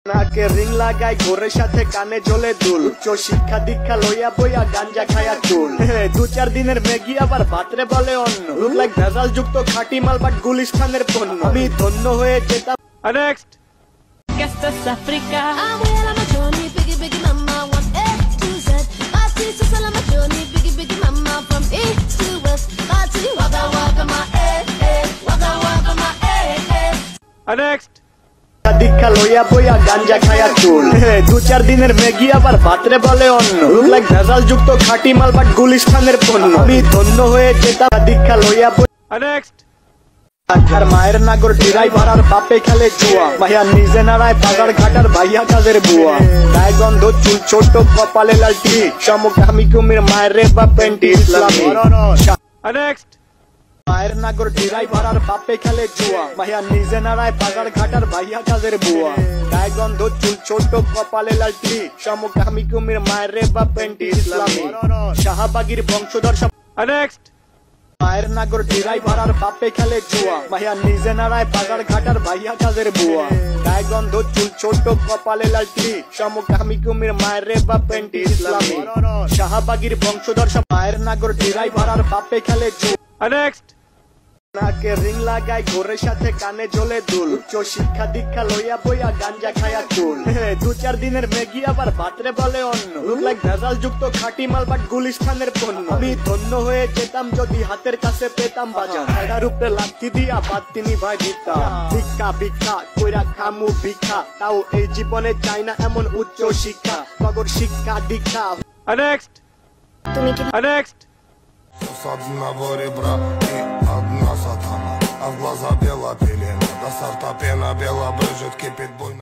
নাকে রিং লাগাই ঘোরের সাথে কানে জ্বলে দুল, উচ্চ শিক্ষা দীক্ষা লইয়া বইয়া গাঞ্জা খায়া চুল। 2-4 দিনের ম্যাগি আবার ভাতরে বলে অন্য, লুক লাইক ভেজাল যুক্ত খাঁটি মাল বাট গুলিস্তানের পণ্য। আমি ধন্য হয়ে যেতাম। Next África. নেক্সট দীক্ষা লইয়া বইয়া গাঞ্জা খায়া চুল। 2-4 দিনের ম্যাগি আবার ভাতরে বলে অন্য, লুক লাইক ভেজাল যুক্ত খাঁটি মাল বাট গুলিস্তানের পণ্য। আমি ধন্য হয়ে যেতাম দীক্ষা লইয়া বইয়া। নেক্সট আর মায়ের নাগর ড্রাইভার আর বাপে খেলে জুয়া, ভাইয়া নিজে নাড়ায় বাজার ঘাটার ভাইয়া কাজের বুয়া। গায়ে গন্ধ চুল ছোট কপালে লালটি, সমকামী কুমির মায়ের রে বা পেন্টি ইসলামী। নেক্সট মায়ের নাগর ড্রাইভার আর বাপে খেলে জুয়া, ভাইয়া নিজে নাড়ায় বাজার ঘাটার ভাইয়া কাজের বুয়া। গায়ে গন্ধ চুল ছোট কপালে লালটি, সমকামী কুমির মায়ের রে বা পেন্টি ইসলামী। শাহবাগীর বংশধর। নেক্সট মায়ের নাগর ড্রাইভার আর বাপে খেলে জুয়া, ভাইয়া নিজে নাড়ায় বাজার ঘাটার ভাইয়া কাজের বুয়া। গায়ে গন্ধ চুল ছোট কপালে লালটি, সমকামী কুমির মায়ের রে বা পেন্টি ইসলামী। শাহবাগীর বংশধর। মায়ের নাগর ড্রাইভার আর বাপে খেলে জুয়া। নেক্সট নাকে রিং লাগাই ঘোরের সাথে কানে জ্বলে দুল, উচ্চ শিক্ষা দীক্ষা লইয়া বইয়া গাঞ্জা খায়া চুল। 2-4 দিনের ম্যাগি আবার ভাতরে বলে অন্য, লুক লাইক ভেজাল যুক্ত খাঁটি মাল বাট গুলিস্তানের পণ্য। আমি ধন্য হয়ে যেতাম যদি হাতের কাছে পেতাম বাজার, এটার উপরে লাঠি দিয়া বাদ তিনি ভাই দিতাম। ভিক্ষা ভিক্ষা কইরা খামু ভিক্ষা, তাও এই জীবনে চাই না এমন উচ্চ শিক্ষা, নগর শিক্ষা দীক্ষা। নেক্সট তুমি কি নেক্সট С одного ребра и одна сатана, а в глаза бела пелена, до сорта пена бела брызжет, кипит буйно.